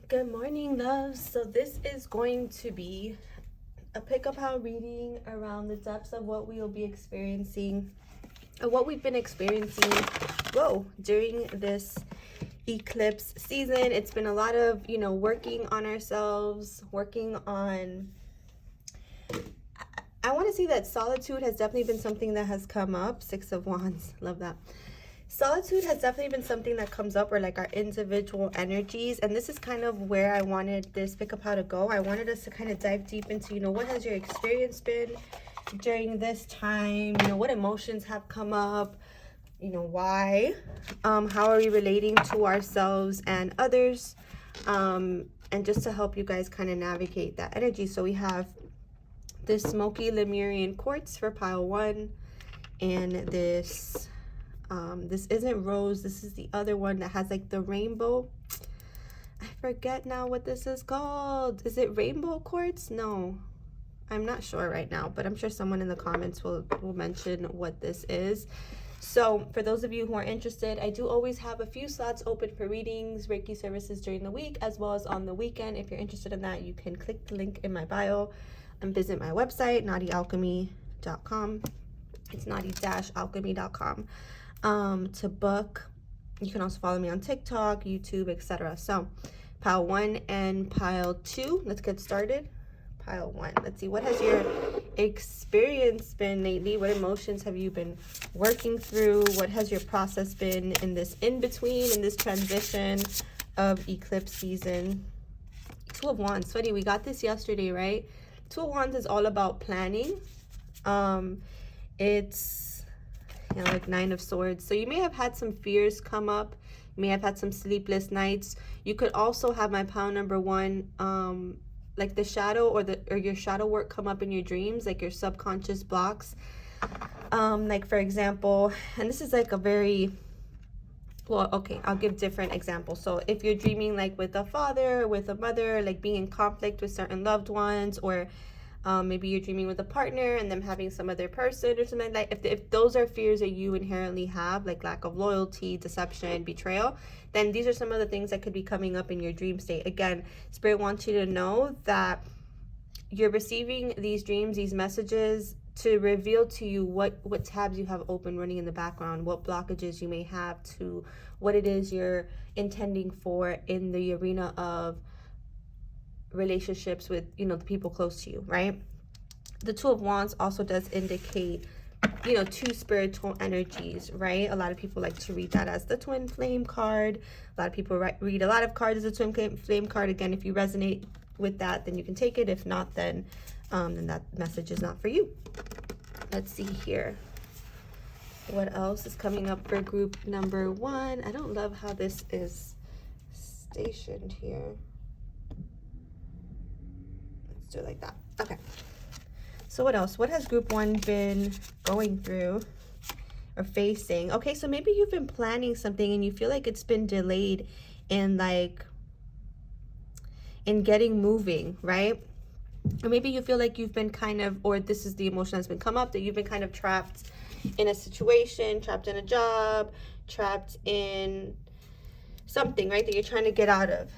Good morning, loves. So this is going to be a pick-up how reading around the depths of what we will be experiencing, or what we've been experiencing, during this eclipse season. It's been a lot of, working on ourselves, working on, I want to see that solitude has definitely been something that has come up. Six of Wands, love that. Solitude has definitely been something that comes up, or like our individual energies, and this is kind of where I wanted this pick up how to go. I wanted us to kind of dive deep into, what has your experience been during this time, what emotions have come up, why, how are we relating to ourselves and others, and just to help you guys kind of navigate that energy. So we have this smoky Lemurian quartz for pile 1, and this isn't rose, this is the other one that has like the rainbow. I forget now what this is called. Is it rainbow quartz? No, I'm not sure right now, but I'm sure someone in the comments will mention what this is. So for those of you who are interested, I do always have a few slots open for readings, Reiki services during the week as well as on the weekend. If you're interested in that, you can click the link in my bio and visit my website, naughtyalchemy.com. It's naughty-alchemy.com. To book. You can also follow me on TikTok, YouTube, etc. So pile 1 and pile 2, let's get started. Pile 1, let's see, what has your experience been lately? What emotions have you been working through? What has your process been in this in-between, in this transition of eclipse season? Two of Wands, funny, we got this yesterday, right? Two of Wands is all about planning. It's like Nine of Swords. So you may have had some fears come up. You may have had some sleepless nights. You could also have my pile number 1, like the shadow or your shadow work come up in your dreams, like your subconscious blocks. Like for example, and this is like a very, well, okay, I'll give different examples. So if you're dreaming like with a father or with a mother, like being in conflict with certain loved ones, or maybe you're dreaming with a partner and them having some other person or something like that. If those are fears that you inherently have, like lack of loyalty, deception, betrayal, then these are some of the things that could be coming up in your dream state. Again, Spirit wants you to know that you're receiving these dreams, these messages, to reveal to you what tabs you have open running in the background, what blockages you may have to what it is you're intending for in the arena of relationships with, the people close to you, right? The Two of Wands also does indicate, two spiritual energies, right? A lot of people like to read that as the twin flame card. A lot of people read a lot of cards as a twin flame card. Again, if you resonate with that, then you can take it. If not, then that message is not for you. Let's see here. What else is coming up for group number 1? I don't love how this is stationed here. Let's do it like that. Okay. So what else? What has group 1 been going through or facing? Okay, so maybe you've been planning something and you feel like it's been delayed in getting moving, right? Or maybe you feel like you've been kind of, or this is the emotion that's been come up, that you've been kind of trapped in a situation, trapped in a job, trapped in something, right, that you're trying to get out of.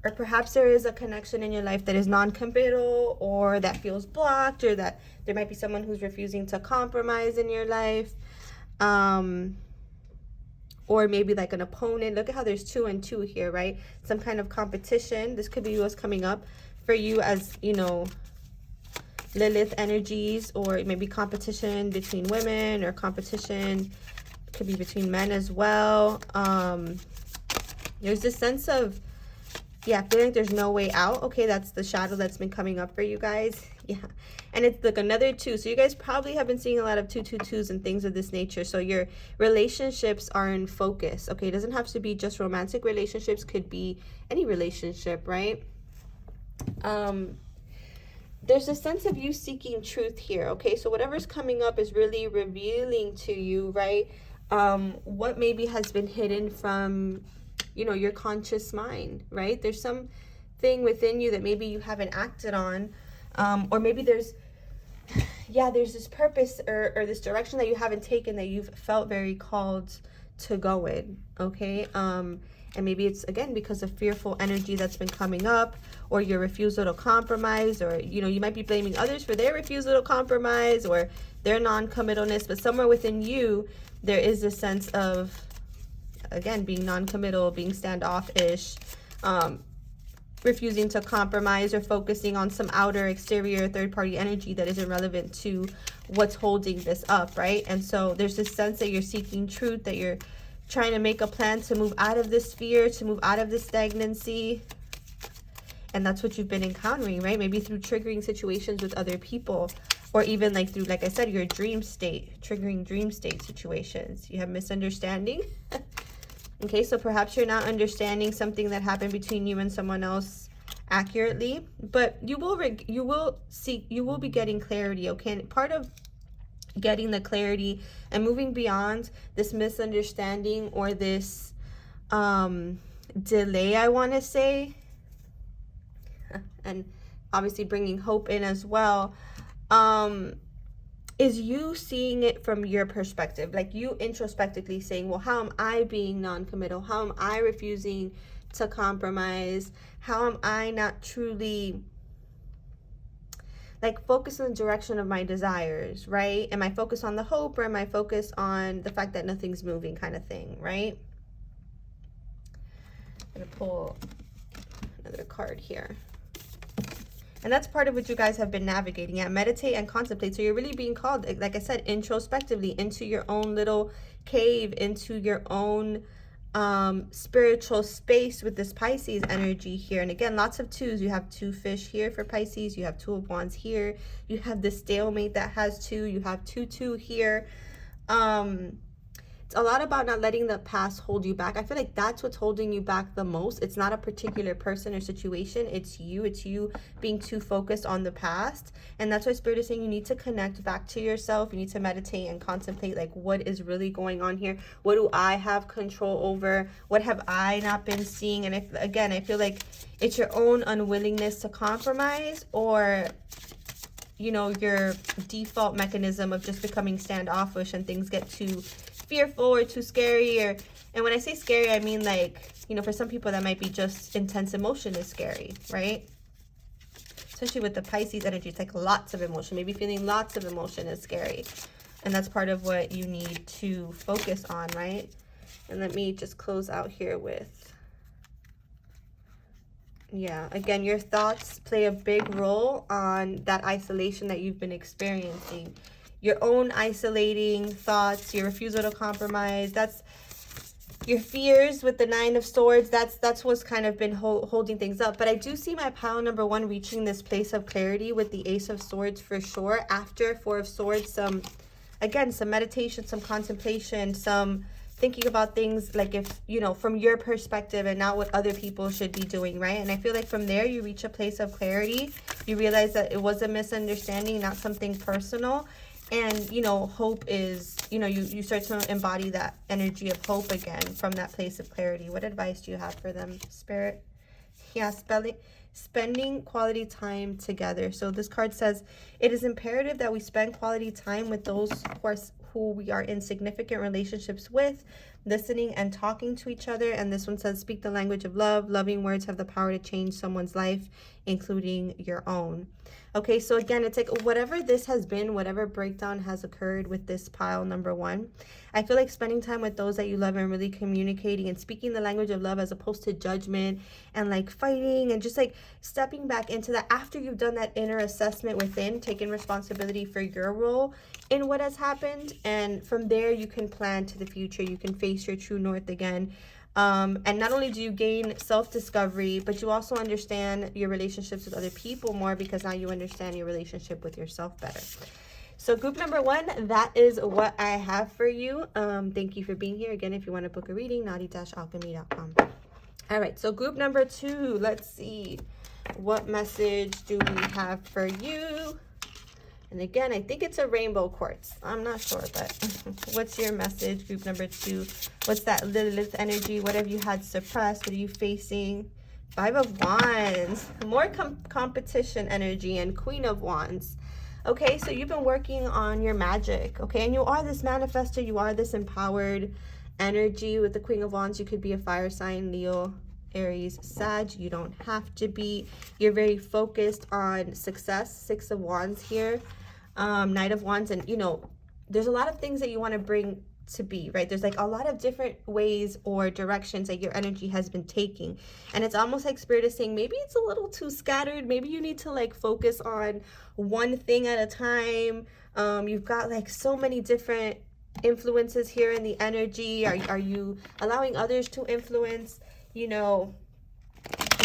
Or perhaps there is a connection in your life that is non-committal, or that feels blocked, or that there might be someone who's refusing to compromise in your life. Or maybe like an opponent. Look at how there's 2 and 2 here, right? Some kind of competition. This could be what's coming up for you as, Lilith energies, or maybe competition between women, or competition could be between men as well. There's this sense of, feeling like there's no way out. Okay, that's the shadow that's been coming up for you guys. Yeah, and it's like another 2. So you guys probably have been seeing a lot of 222s and things of this nature. So your relationships are in focus. Okay, it doesn't have to be just romantic relationships. Could be any relationship, right? There's a sense of you seeking truth here. Okay, so whatever's coming up is really revealing to you, right? What maybe has been hidden from your conscious mind, right? There's something within you that maybe you haven't acted on, or maybe there's this purpose or this direction that you haven't taken that you've felt very called to go in, okay? And And maybe it's, again, because of fearful energy that's been coming up, or your refusal to compromise, or, you know, you might be blaming others for their refusal to compromise or their non-committalness. But somewhere within you, there is a sense of, again, being non-committal, being standoffish, refusing to compromise, or focusing on some outer, exterior, third-party energy that isn't relevant to what's holding this up, right? And so there's this sense that you're seeking truth, that you're trying to make a plan to move out of this fear, to move out of this stagnancy. And that's what you've been encountering, right? Maybe through triggering situations with other people, or even like through, like I said, your dream state, triggering dream state situations. You have misunderstanding. Okay, so perhaps you're not understanding something that happened between you and someone else accurately, but you will be getting clarity, okay? And part of getting the clarity and moving beyond this misunderstanding or this delay, I want to say, and obviously bringing hope in as well, is you seeing it from your perspective, like you introspectively saying, well, how am I being non-committal? How am I refusing to compromise? How am I not truly like focused in the direction of my desires, right? Am I focused on the hope, or am I focused on the fact that nothing's moving, kind of thing, right? I'm gonna pull another card here. And that's part of what you guys have been navigating at. Meditate and contemplate. So you're really being called, like I said, introspectively into your own little cave, into your own spiritual space with this Pisces energy here. And again, lots of twos. You have 2 fish here for Pisces. You have 2 of Wands here. You have the stalemate that has 2. You have 2 here. It's a lot about not letting the past hold you back. I feel like that's what's holding you back the most. It's not a particular person or situation. It's you. It's you being too focused on the past. And that's why Spirit is saying you need to connect back to yourself. You need to meditate and contemplate, like, what is really going on here? What do I have control over? What have I not been seeing? And if, again, I feel like it's your own unwillingness to compromise, or, you know, your default mechanism of just becoming standoffish and things get too fearful or too scary. Or, and when I say scary, I mean, like, you know, for some people that might be just intense emotion is scary, right? Especially with the Pisces energy, it's like lots of emotion. Maybe feeling lots of emotion is scary, and that's part of what you need to focus on, right? And let me just close out here with, yeah, again, your thoughts play a big role on that isolation that you've been experiencing. Your own isolating thoughts, your refusal to compromise, that's your fears with the 9 of Swords. That's what's kind of been holding things up. But I do see my pile number 1 reaching this place of clarity with the Ace of Swords for sure. After 4 of Swords, some meditation, some contemplation, some thinking about things, like, if, you know, from your perspective and not what other people should be doing, right? And I feel like from there you reach a place of clarity. You realize that it was a misunderstanding, not something personal. And, you know, hope is, you know, you start to embody that energy of hope again from that place of clarity. What advice do you have for them, Spirit? Yeah, spending quality time together. So this card says, it is imperative that we spend quality time with those who we are in significant relationships with, listening and talking to each other. And this one says, speak the language of love. Loving words have the power to change someone's life, including your own. Okay, so again, it's like whatever this has been, whatever breakdown has occurred with this pile number 1, I feel like spending time with those that you love and really communicating and speaking the language of love, as opposed to judgment and like fighting, and just like stepping back into that after you've done that inner assessment within, taking responsibility for your role in what has happened. And from there, you can plan to the future. You can face your true north again. And not only do you gain self-discovery, but you also understand your relationships with other people more, because now you understand your relationship with yourself better. So group number 1, that is what I have for you. Thank you for being here. Again, if you want to book a reading, naughty-alchemy.com. All right, so group number 2, let's see. What message do we have for you? And again, I think it's a rainbow quartz. I'm not sure, but what's your message, group number 2? What's that Lilith energy? What have you had suppressed? What are you facing? 5 of Wands. More competition energy, and Queen of Wands. Okay, so you've been working on your magic, okay? And you are this manifester. You are this empowered energy with the Queen of Wands. You could be a fire sign, Leo, Aries, Sag. You don't have to be. You're very focused on success. Six of Wands here. Knight of Wands. And, you know, there's a lot of things that you want to bring to be, right? There's like a lot of different ways or directions that your energy has been taking. And it's almost like Spirit is saying, maybe it's a little too scattered. Maybe you need to like focus on one thing at a time. You've got like so many different influences here in the energy. Are you allowing others to influence, you know,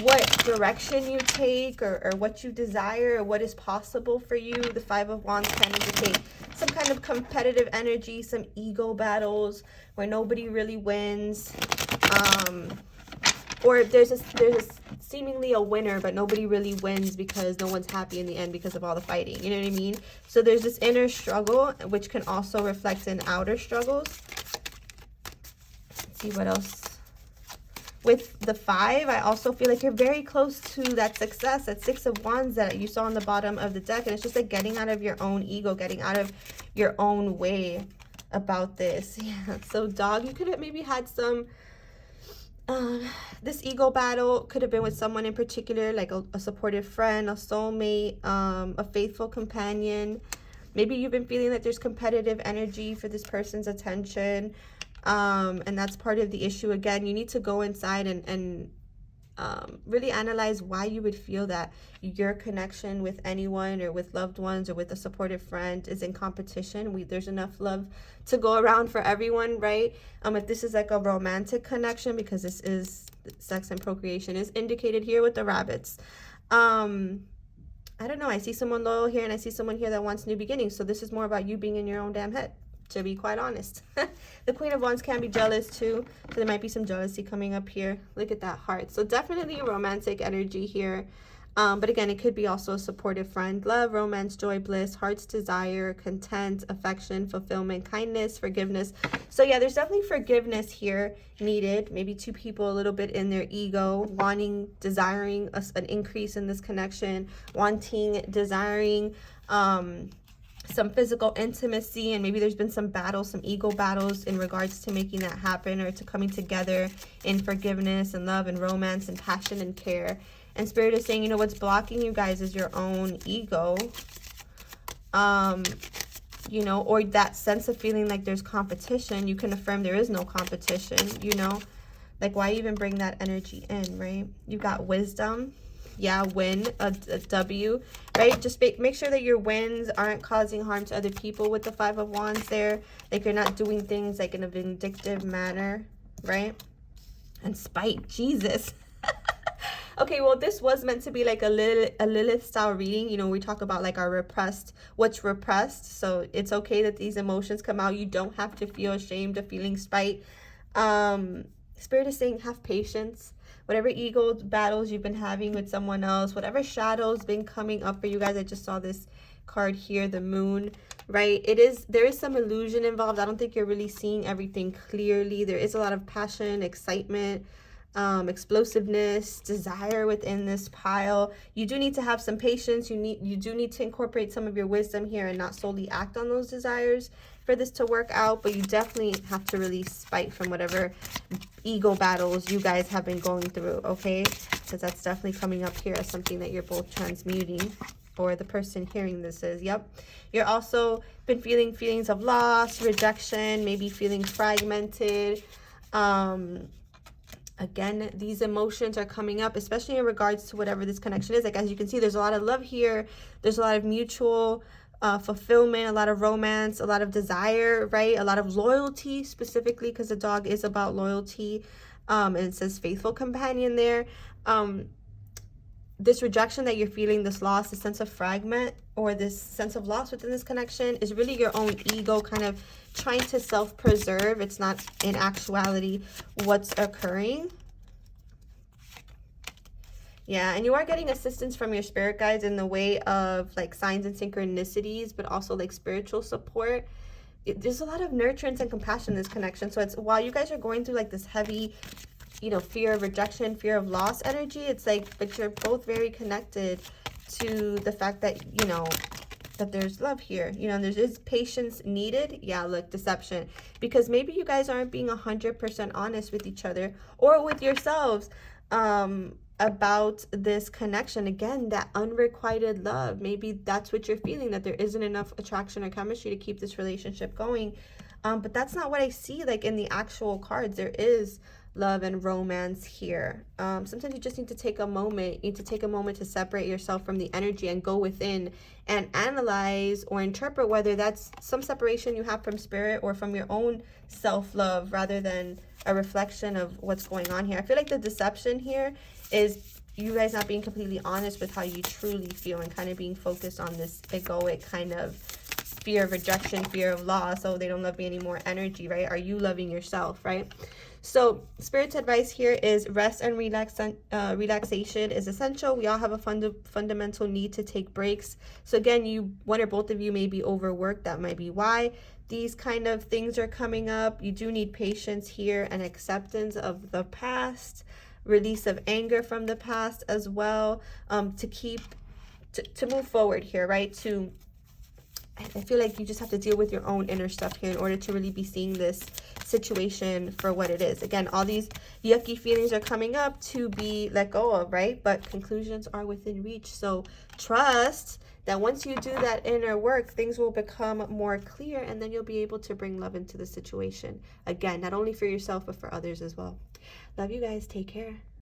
what direction you take, or what you desire, or what is possible for you? The Five of Wands can indicate some kind of competitive energy, some ego battles where nobody really wins, or there's seemingly a winner, but nobody really wins because no one's happy in the end because of all the fighting. You know what I mean? So there's this inner struggle, which can also reflect in outer struggles. Let's see what else. With the 5, I also feel like you're very close to that success, that Six of Wands that you saw on the bottom of the deck. And it's just like getting out of your own ego, getting out of your own way about this. Yeah. So dog, you could have maybe had some, this ego battle could have been with someone in particular, like a supportive friend, a soulmate, a faithful companion. Maybe you've been feeling that there's competitive energy for this person's attention. And that's part of the issue. Again, you need to go inside and really analyze why you would feel that your connection with anyone or with loved ones or with a supportive friend is in competition. There's enough love to go around for everyone, right? If this is like a romantic connection, because this is sex and procreation is indicated here with the rabbits. I don't know. I see someone loyal here, and I see someone here that wants new beginnings. So this is more about you being in your own damn head, to be quite honest. The Queen of Wands can be jealous too, so there might be some jealousy coming up here. Look at that heart. So definitely a romantic energy here, but again, it could be also a supportive friend. Love, romance, joy, bliss, heart's desire, content, affection, fulfillment, kindness, forgiveness. So yeah, there's definitely forgiveness here needed. Maybe two people a little bit in their ego, wanting, desiring an increase in this connection, wanting, desiring some physical intimacy, and maybe there's been some battles, some ego battles in regards to making that happen, or to coming together in forgiveness and love and romance and passion and care. And Spirit is saying, you know, what's blocking you guys is your own ego, you know, or that sense of feeling like there's competition. You can affirm there is no competition, you know, like why even bring that energy in, right? You've got wisdom. Yeah, win, a W, right? Just make sure that your wins aren't causing harm to other people with the Five of Wands there. Like you're not doing things like in a vindictive manner, right? And spite, Jesus. Okay, well, this was meant to be like a Lilith style reading. You know, we talk about like our repressed, what's repressed. So it's okay that these emotions come out. You don't have to feel ashamed of feeling spite. Spirit is saying have patience. Whatever ego battles you've been having with someone else, whatever shadows been coming up for you guys. I just saw this card here, the moon, right? There is some illusion involved. I don't think you're really seeing everything clearly. There is a lot of passion, excitement, explosiveness, desire within this pile. You do need to have some patience. You do need to incorporate some of your wisdom here and not solely act on those desires for this to work out, but you definitely have to release spite from whatever ego battles you guys have been going through, okay? Because that's definitely coming up here as something that you're both transmuting, or the person hearing this is. Yep. You're also been feeling feelings of loss, rejection, maybe feeling fragmented. Again, these emotions are coming up, especially in regards to whatever this connection is. Like, as you can see, there's a lot of love here. There's a lot of mutual fulfillment, a lot of romance, a lot of desire, right? A lot of loyalty, specifically because the dog is about loyalty. And it says faithful companion there. This rejection that you're feeling, this loss, this sense of fragment, or this sense of loss within this connection is really your own ego kind of trying to self-preserve. It's not in actuality what's occurring. Yeah, and you are getting assistance from your spirit guides in the way of like signs and synchronicities, but also like spiritual support. There's a lot of nurturance and compassion in this connection. So it's while you guys are going through like this heavy, you know, fear of rejection, fear of loss energy, it's like, but you're both very connected to the fact that, you know, that there's love here. You know, there's patience needed. Yeah, look, deception. Because maybe you guys aren't being 100% honest with each other or with yourselves about this connection. Again, that unrequited love. Maybe that's what you're feeling, that there isn't enough attraction or chemistry to keep this relationship going. But that's not what I see, like, in the actual cards. There is love and romance here. Sometimes you just need to take a moment. You need to take a moment to separate yourself from the energy and go within and analyze or interpret whether that's some separation you have from spirit or from your own self-love rather than a reflection of what's going on here. I feel like the deception here is you guys not being completely honest with how you truly feel and kind of being focused on this egoic kind of fear of rejection, fear of loss. Oh, they don't love me anymore energy, right? Are you loving yourself, right? So Spirit's advice here is rest and relaxation is essential. We all have a fundamental need to take breaks. So again, one or both of you may be overworked. That might be why these kind of things are coming up. You do need patience here and acceptance of the past, release of anger from the past as well, to move forward here, right? I feel like you just have to deal with your own inner stuff here in order to really be seeing this situation for what it is. Again, all these yucky feelings are coming up to be let go of, right? But conclusions are within reach. So trust that once you do that inner work, things will become more clear, and then you'll be able to bring love into the situation. Again, not only for yourself, but for others as well. Love you guys. Take care.